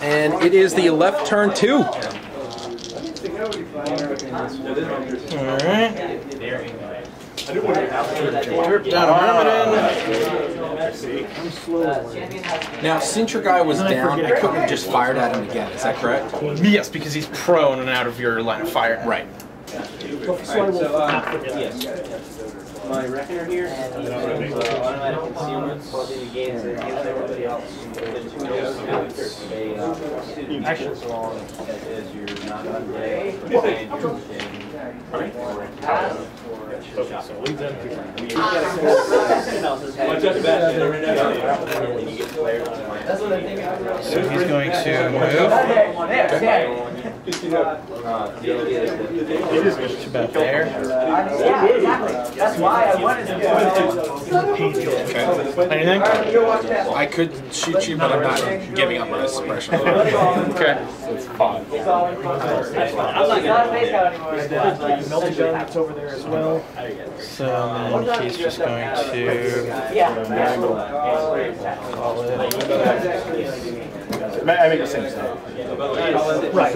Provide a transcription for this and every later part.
And it is the Aleph turn 2. Alright. Drip down a Meridan. Now, since your guy was down, I couldn't have just fired at him again. Is that correct? Yes, because he's prone and out of your line of fire. Right. My reckoner here, automatic concealment, causing gains everybody else. Action so long as you're not undead, So he's going to move. To about there. That's why I wanted to Anything? I could shoot you, but I'm not giving up my suppression. Okay. It's fine. I'm not Melted donuts over there as well. So then he's just going to call it. I make the same stuff. Right.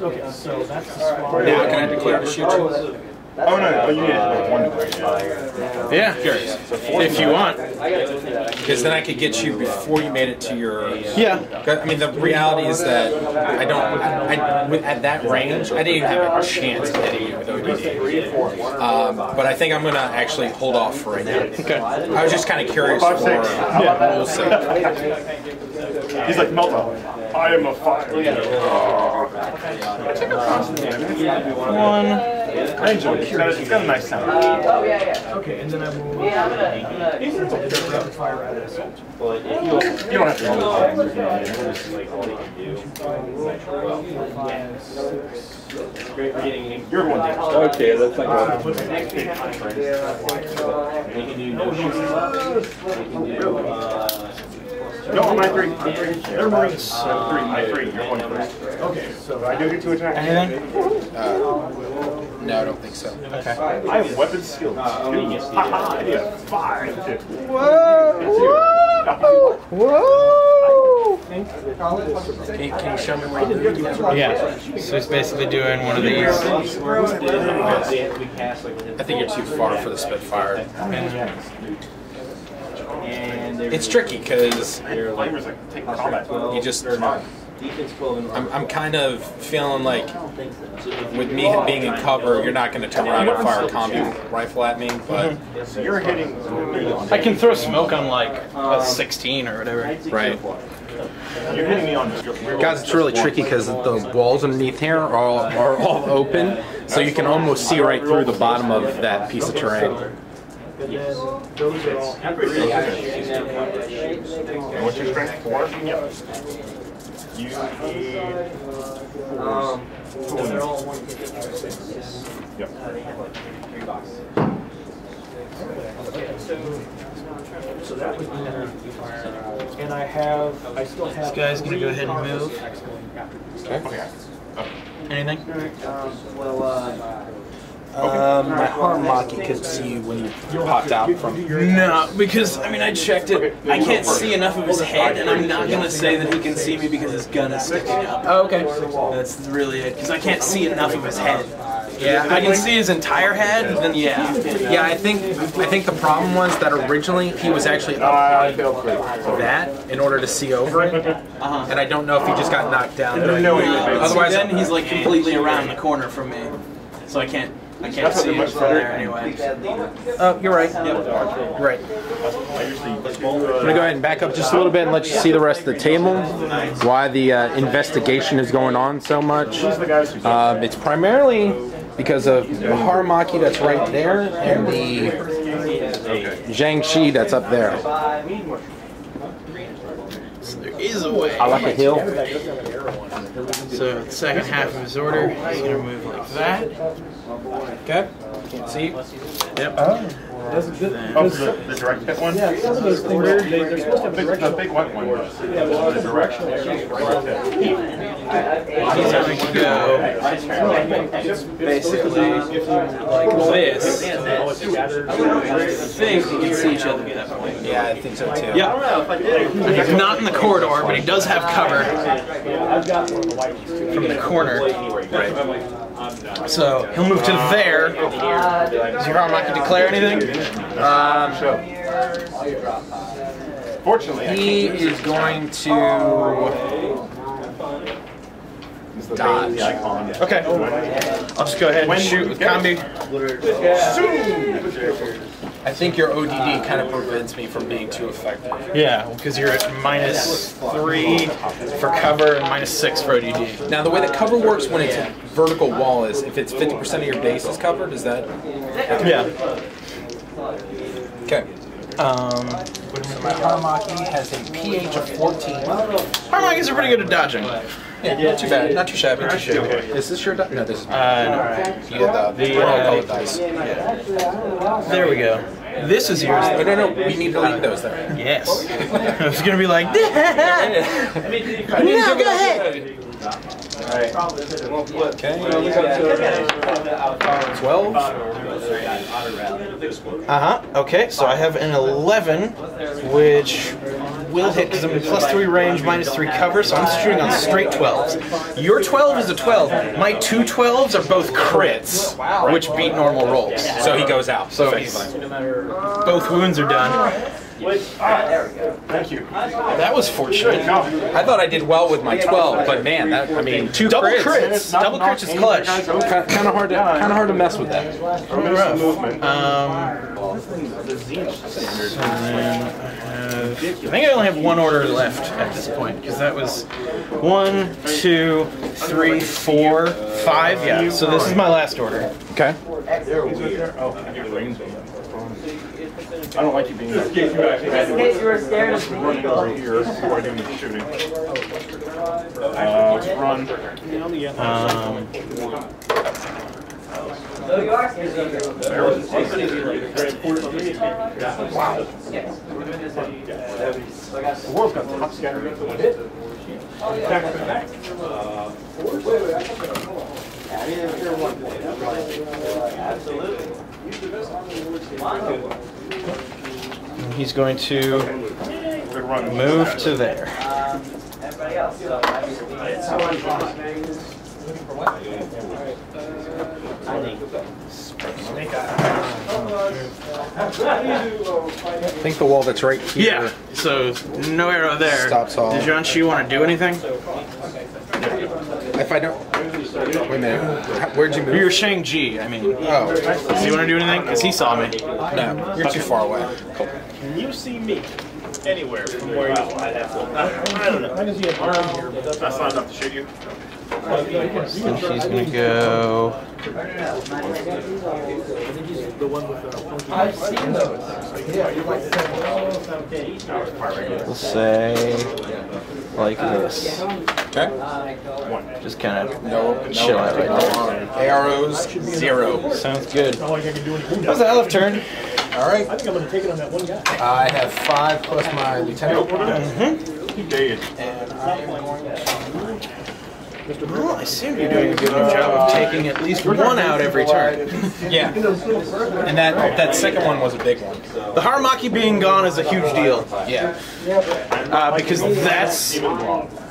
Okay, so that's the spot. Now can I declare to shoot you? Oh, no, you need one degree. Yeah, if you want. Because then I could get you before you made it to your... Yeah. I mean, the reality is that I don't... at that range, I didn't even have a chance of hitting you with ODD. But I think I'm going to actually hold off for right now. Okay. I was just kind of curious for rules sake. He's like, Melta, I am a fire. One. I enjoy it. It's got a nice sound. Oh, yeah. Okay, and then I will... Yeah, I'm gonna fire at it. You don't have to roll it. You're one damage. Okay, that's like No, I'm at 3. They're Marines. So 3, my 3. You're 1 first. Okay, so I do get to attack. Anything? No, I don't think so. Okay. I have weapon skills. 2. Haha, yeah, 5. Whoa! Can you show me what you do? Yeah. So he's basically doing one of these. I think you're too far for the Spitfire. It's tricky because you just... I'm kind of feeling like with me being in cover, you're not going to turn around and fire a combi rifle at me, but... So you're hitting me on... I can throw smoke on like a 16 or whatever. Right. You're hitting me on... Guys, it's really tricky because the walls underneath here are all open, so you can almost see right through the bottom of that piece of terrain. And then those are all... What's your strength? 4? Yep. You need... they're all 156. Yep. They have like 3 boxes. So that would be... And I still have... This guy's gonna go ahead and move. Okay. Anything? My Haramaki could see you when you popped out from... No, because, I mean, I checked it. I can't see enough of his head, and I'm not going to say that he can see me because his gun is sticking up. Oh, okay. That's really it, because I can't see enough of his head. Yeah, I can see his entire head, then yeah. Yeah, I think the problem was that originally he was actually up that in order to see over it, and I don't know if he just got knocked down. Otherwise, then he's like completely around the corner from me, so I can't see him from there anyway. Oh, you're right. Yep. You're right. I'm gonna go ahead and back up just a little bit and let you see the rest of the table. Why the investigation is going on so much. It's primarily because of the Haramaki that's right there and the Jiangxi that's up there. So there is a way. I like a hill. So the second half of his order, he's going to move like that. Okay. Can't see. Yep. Oh, the direct hit one? Yeah, some of those things, they're supposed to have a direction. The big white one does. Yeah, the direction. Basically, like this. I think you can see each other at that point. Yeah, I think so too. Yeah. He's not in the corridor, but he does have cover from the corner. Right. So he'll move to there. Does your Haramaki declare anything? Fortunately, he is going to dodge. Okay. I'll just go ahead and shoot with combi. I think your ODD kind of prevents me from being too effective. Yeah, because you're at -3 for cover and -6 for ODD. Now, the way that cover works when it's a vertical wall is if it's 50% of your base is covered, is that? Yeah. Okay. So my Haramaki has a pH of 14. Haramakis are pretty good at dodging. Yeah, not too bad. Not too shabby. Not too shabby. Is this your die? No, this is no. You did the colored dice. There we go. This is yours. Oh, no, we need to leave those there. Yes. I was going to be like, no, go ahead. Alright. Okay. 12. Okay, so I have an 11, which will hit because I'm in +3 range, -3 cover, so I'm shooting on straight 12s. Your 12 is a 12. My 2 12s are both crits, which beat normal rolls. So he goes out. So both wounds are done. Thank you. That was fortunate. I thought I did well with my 12, but man, that I mean, 2 double crits. Double crits is clutch. Kind of hard to mess with that. I think I only have one order left at this point because that was 1, 2, 3, 4, 5. Yeah. So this is my last order. Okay. I don't like you being there. In case you were scared of me. Running over here before I do any shooting. Run. Wow. The world's got top scatter. He's going to move to there. I think the wall that's right here. Yeah, so no arrow there. Stops all. Did John-Chi want to do anything? If I don't... Wait a minute. Where'd you move? You're Shang-Chi, I mean. Oh. Does he want to do anything? Because he saw me. No, you're too far away. Can you see me anywhere from where you are? I don't know. That's not enough to shoot you. And she's going to go... I've seen those. We'll say like this. Okay. Just kind of No, chill out right there. Arrows, 0. Sounds good. That's the Aleph turn. All right. I think I'm going to take it on that one guy. I have 5 plus my lieutenant. And I am going to... Well, I seem to be doing a good enough job of taking at least one out every turn. Yeah. And that second one was a big one. The Haramaki being gone is a huge deal. Yeah. Because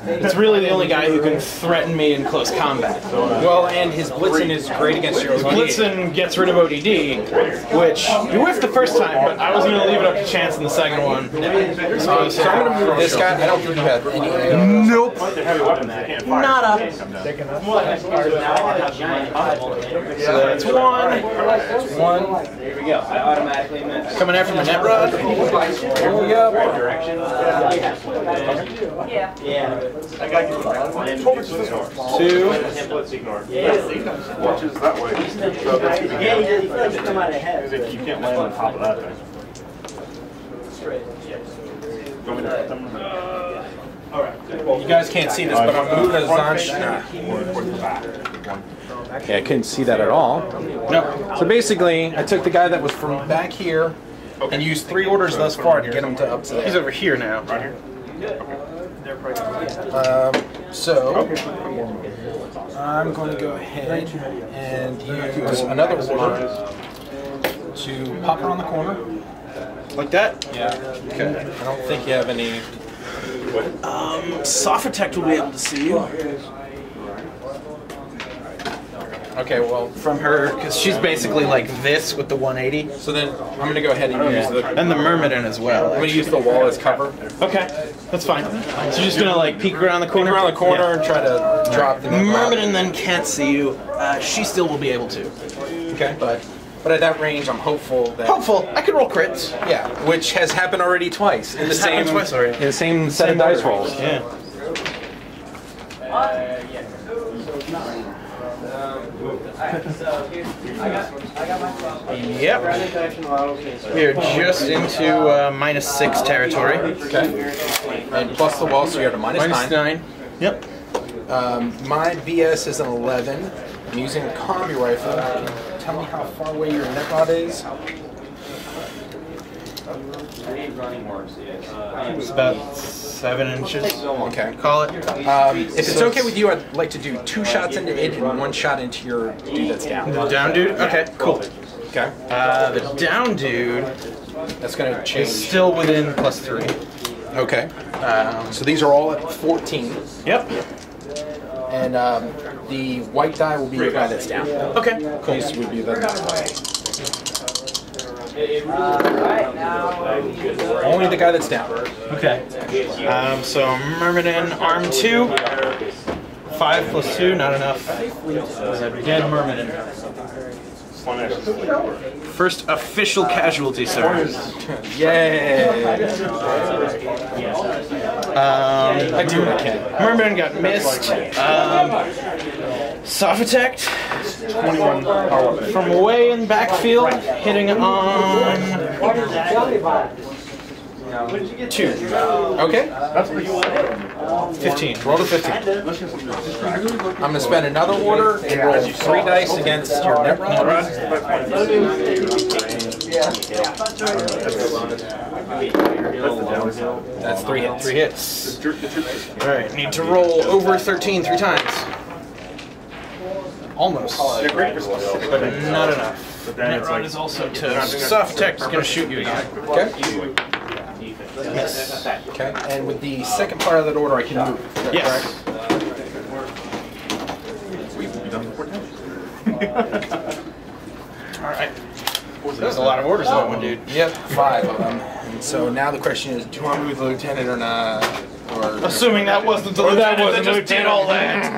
it's really the only guy who can threaten me in close combat. Well, and his blitzen is great against your ODD. Blitzen gets rid of ODD, which you whiffed the first time, but I was going to leave it up to chance in the second one. So I'm going to move this guy. I don't think you have any. Nope. Not up. So that's 1. That's 1. There we go. I automatically missed. Coming after my net rod. Here we go. Direction. Yeah. I got you. 2. Watches that way. So that's good. Yeah, you feel like you come out ahead. Because you can't land on top of that thing. You guys can't see this, but I'm moving a Zansh. Okay, I couldn't see that at all. No. So basically, I took the guy that was from back here and used 3 orders thus far to get him to up to there. He's over here now. So I'm going to go ahead and use another order to pop her on the corner. Like that? Yeah. Okay. I don't think you have any. Softprotect will be able to see you. Okay, well, From her, because she's basically like this with the 180. so then I'm going to go ahead and use the. And the Myrmidon as well. I'm going to use the wall as cover. Okay, that's fine. So you're just gonna like peek around the corner? Around the corner and try to drop the. Myrmidon then can't see you. She still will be able to. Okay. But at that range, I'm hopeful that. Hopeful. I could roll crits. Yeah, which has happened already twice in the It's happened same twice already. in the same set of dice rolls. Yeah. Yep. We're just into -6 territory. Okay. And plus the wall, so you're at a minus -9. 9. Yep. My BS is an 11. I'm using a combi rifle. Can you tell me how far away your net rod is? It's about 7 inches. Okay. Call it. If it's okay with you, I'd like to do 2 shots into it and 1 shot into your dude that's down. The down dude? Okay, cool. Okay. The down dude That's going to is change. still within +3. Okay. So these are all at 14. Yep. And the white die will be your guy that's down. Okay, cool. These would be the. Only the guy that's down. Okay. So Myrmidon, arm 2. 5 + 2, not enough. Dead Myrmidon. First official casualty, sir. Yay! I do what I can. Myrmidon got missed. Softprotect 21 from way in backfield, hitting on 2. Okay. 15. Roll to 15. I'm going to spend another order and roll 3 dice against your net rod. That's 3 hits. 3 hits. Alright, need to roll over 13 3 times. Almost. But not enough. Net rod is also toast. Softprotect is going to shoot you again. Okay. Miss. Okay. And with the second part of that order, I can move. Is that Yes. Alright. There's a lot of orders in that one, dude. Yep, 5 of them. And so now the question is, do you want to move the lieutenant or not? Or Assuming that wasn't the lieutenant that just did all that.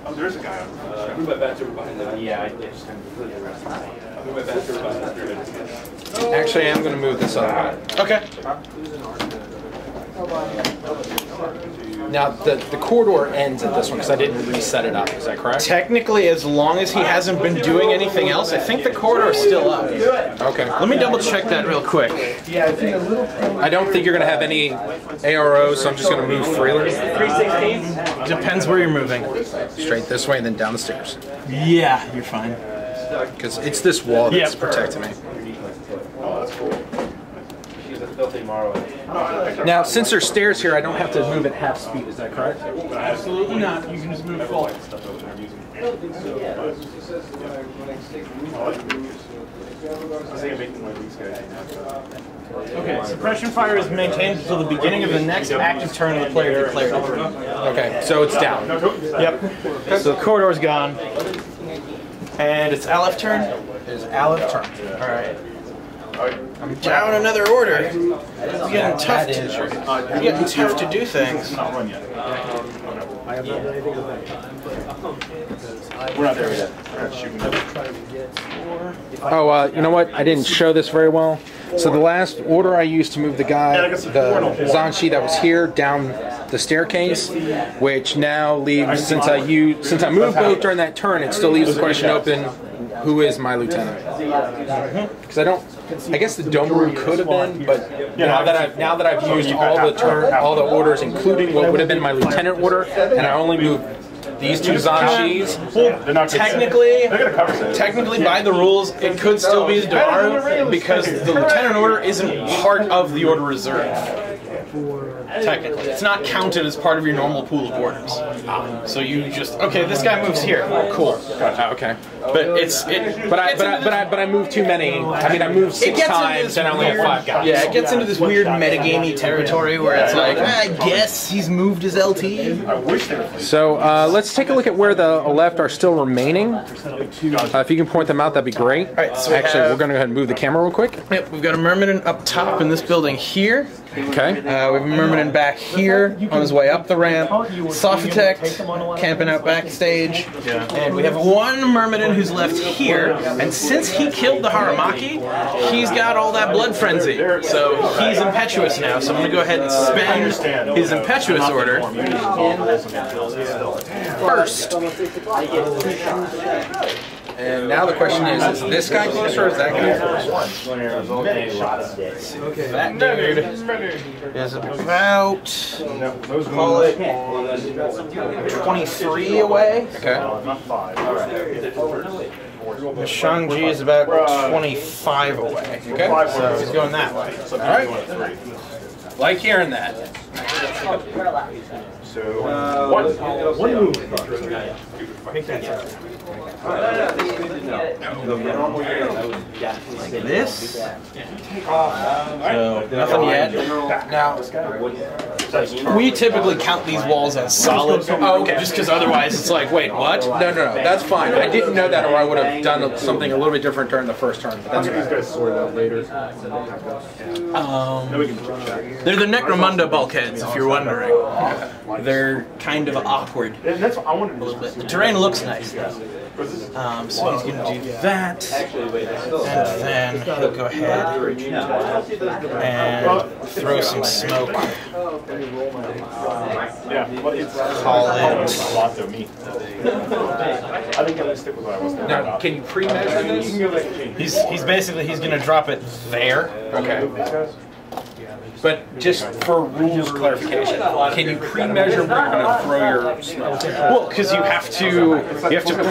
Oh, there's a guy on actually, I'm going to move this other guy. Okay. Now, the corridor ends at this one because I didn't reset it up. Is that correct? Technically, as long as he hasn't been doing anything else, I think the corridor is still up. Okay. Let me double check that real quick. I don't think you're going to have any AROs, so I'm just going to move freely. Depends where you're moving. Straight this way and then down the stairs. Yeah, you're fine. Because it's this wall that's Yep. protecting me. Now, since there's stairs here, I don't have to move at half speed. Is that correct? Absolutely not. You can just move full. Okay, suppression fire is maintained until the beginning of the next active turn of the player declared. Okay, so it's down. Yep. So the corridor's gone. And it's Aleph turn? It is Aleph turn. Alright. I'm down another order. It's getting tough to do things. Not run yet. I have not done anything with that. We're not there yet. We're shooting them. Oh, you know what? I didn't show this very well. So the last order I used to move the guy, the Zanshi that was here, down the staircase, which now leaves, since I moved both during that turn, it still leaves the question open, who is my lieutenant? Because I guess the dome room could have been, but now that I've used all the orders, including what would have been my lieutenant order, and I only moved these two Zanshis. Technically, by the rules, it could still be the Domaru because the lieutenant order isn't part of the order reserve. Technically, it's not counted as part of your normal pool of orders. So you just this guy moves here. Cool. Okay. But I moved too many. I mean, I moved 6 times and I only have 5 guys. Yeah, it gets into this weird metagamey territory where it's like, I guess he's moved his LT. So let's take a look at where the left are still remaining. If you can point them out, that'd be great. All right, so actually, we're going to go ahead and move the camera real quick. Yep, we've got a Myrmidon up top in this building here. Okay. We have a Myrmidon back here on his way up the ramp. Sophatect camping out backstage. And we have one Myrmidon who's left here. And since he killed the Haramaki, he's got all that blood frenzy. So he's Impetuous now. So I'm going to go ahead and spend his Impetuous order first. And now the question is this guy closer or is that guy closer? That dude is about, call it 23 away. Okay. Shang-Chi is about 25 away. Okay. So he's going that way. Alright. Like hearing that. So, one move. Make that sound. Like this. So, nothing yet. Now, we typically count these walls as solid. Oh, okay. Just because otherwise it's like, wait, what? No, that's fine. I didn't know that, or I would have done something a little bit different during the first turn. But that's These guys sort it out later. They're the Necromunda bulkheads, if you're wondering. They're kind of awkward. That's what I wanted to The terrain looks nice, though. So he's going to do that, and then he'll go ahead and throw some smoke. Call it. I think I'm gonna stick with what I was thinking Now, about. can you pre-measure this? He's basically going to drop it there. Okay. But just for rules clarification, can you pre-measure where you're going to throw your smoke? Well, because you have to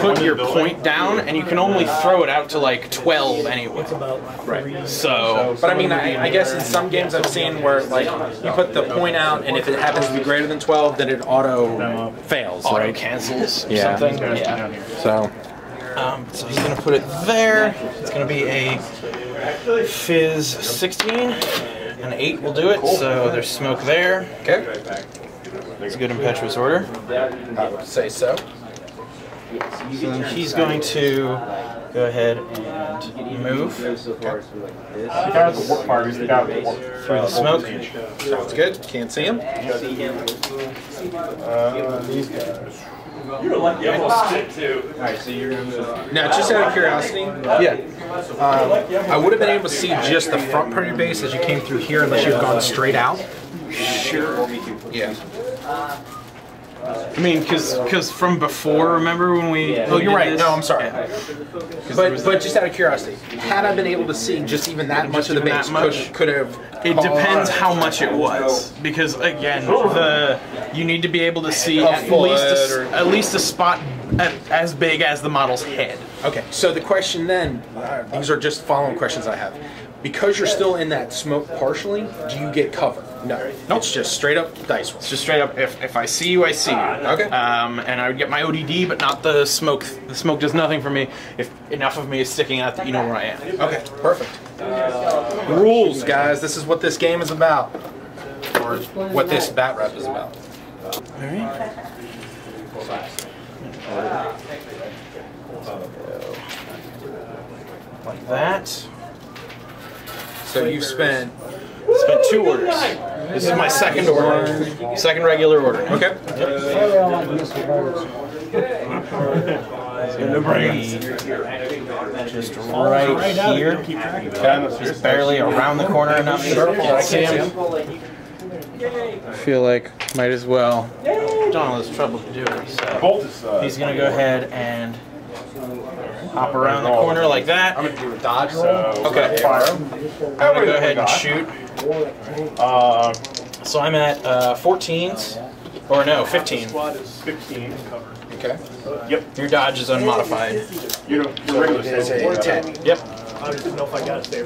put your point down, and you can only throw it out to like 12 anyway. Right. So, But I mean, I guess in some games I've seen where like you put the point out, and if it happens to be greater than 12, then it auto fails. auto Right? cancels Yeah. something. Yeah. So. So he's going to put it there. It's going to be a Fizz 16. An 8 will do it, so there's smoke there. Okay. It's a good Impetuous order. I would say so. So he's going to go ahead and move The guy with the work parties, the guy with the work through the smoke. Sounds good. Can't see him. These guys. Now, just out of curiosity, Yeah. I would have been able to see just the front part of your base as you came through here, unless you had gone straight out. Sure. Yeah. I mean, because from before, remember when we... Oh, you're right. No, I'm sorry. Yeah. But just out of curiosity, had I been able to see just even that much of the base, could have... It depends how much it was, because again, you need to be able to see at least a spot as big as the model's head. Okay, so the question then, these are just following questions I have. Because you're still in that smoke partially, do you get cover? No. Nope. It's just straight up dice roll. It's just straight up, if I see you, I see you. Okay. And I would get my ODD, but not the smoke. The smoke does nothing for me if enough of me is sticking out that you know where I am. Okay, perfect. Rules, guys. This is what this game is about. Or what this bat rep is about. Alright. Like that. So you've spent 2 orders. This is my second order. Second regular order. okay. Just right here. Just barely around the corner enough so you can see him. I feel like might as well. Donald has trouble doing it, so he's gonna go ahead and hop around the corner like that. I'm gonna do a dodge roll. Okay. I'm gonna go ahead and shoot. So I'm at 14s, or no, 15. 15. Okay. Yep. Your dodge is unmodified. You know, your regular It's a 10. Yep. I didn't know if I got to stay.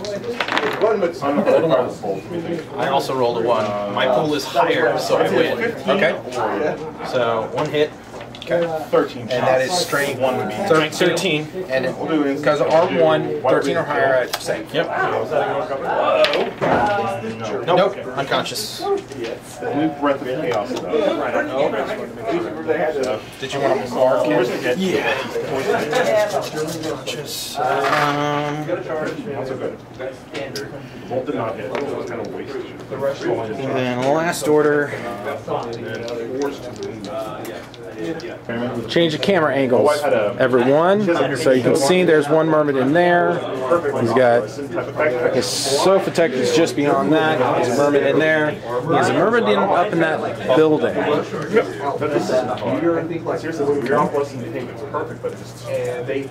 I also rolled a 1. My pool is higher, so I win. Okay. So 1 hit. Okay. 13. And that is strength 1 would be. 13. And because R1, 13 or higher, I save. Yep. Nope. Unconscious. We've read the chaos. Did you want to mark it? Yeah. Unconscious. Bolt did not hit. It was kind of wasted. And then last order. Change the camera angles, everyone. So you can see there's one Meridan there. He's got his sofa tech is just beyond that. There's a Meridan there. He has a Meridan up in that building. Seriously, you're not listening to him. It's perfect, but just they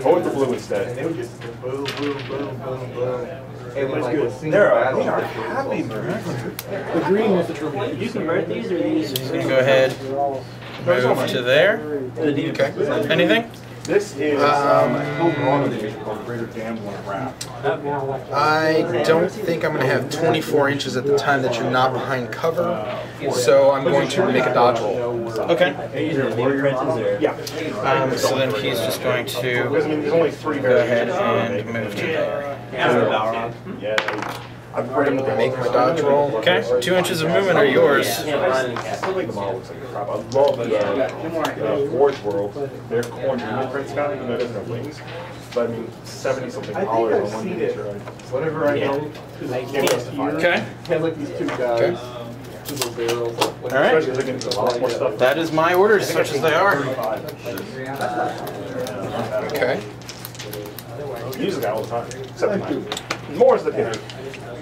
go with the blue instead. They would just boom, boom, boom, boom, boom. They are happy. The green was the triple. You convert these or these? So you go ahead, move to there. Okay. Anything? This is greater gambling wrap. I don't think I'm going to have 24 inches at the time that you're not behind cover, so I'm going to make a dodge roll. Okay. Yeah. So then he's just going to Because I mean, there's only 3 go ahead and move to there. Yeah. I'm afraid to Make my dodge roll. Okay. 2 inches of movement are yours. I still think the model looks like crap. I love Forge World. Their corn print Scott, even though it doesn't have wings. But I mean, 70-something dollars on one picture. Whatever I know, I can't justify it. Okay. Had like these 2 guys. Okay. 2 little barrels. All right. Especially looking at a lot more stuff. That is my orders, such as they are. Okay. I use the guy all the time, except mine. More is the pinner.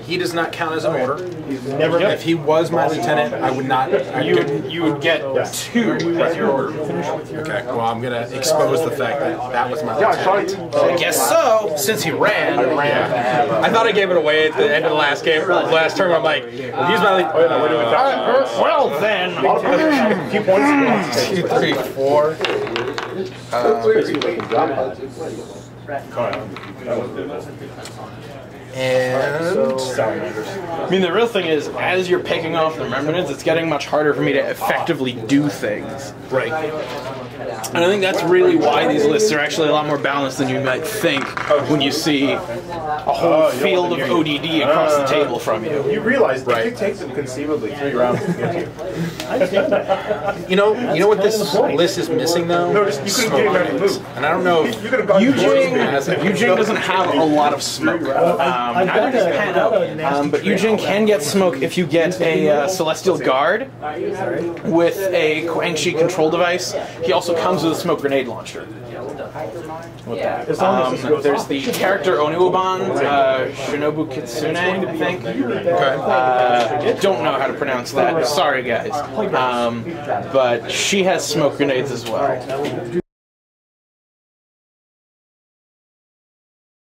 He does not count as an order. He's never. If he was my lieutenant, I would not. You would get 2 as your order. Okay. Well, I'm gonna expose the fact that that was my Yeah, I lieutenant. shot it. I guess so, since he ran. I thought I gave it away at the end of the last game, last turn. I'm like, use my lieutenant. Well then. A few points. 2, 3, 4. And I mean, the real thing is, as you're picking off the remnants, it's getting much harder for me to effectively do things. right. And I think that's really why these lists are actually a lot more balanced than you might think when you see a whole field of ODD across the table from you. You realize it could take them conceivably 3 rounds to get you. You know what this list is missing though? No, just, you couldn't get him to move. And I don't know if You could have gone Yu has it. Jing doesn't have a lot of smoke. Neither does Pano. But Yu Jing can get smoke if you get a Celestial Guard with a Quangshi control device. He also comes with a smoke grenade launcher. There's the character Onuoban, Shinobu Kitsune, I think. Don't know how to pronounce that. Sorry, guys. But she has smoke grenades as well.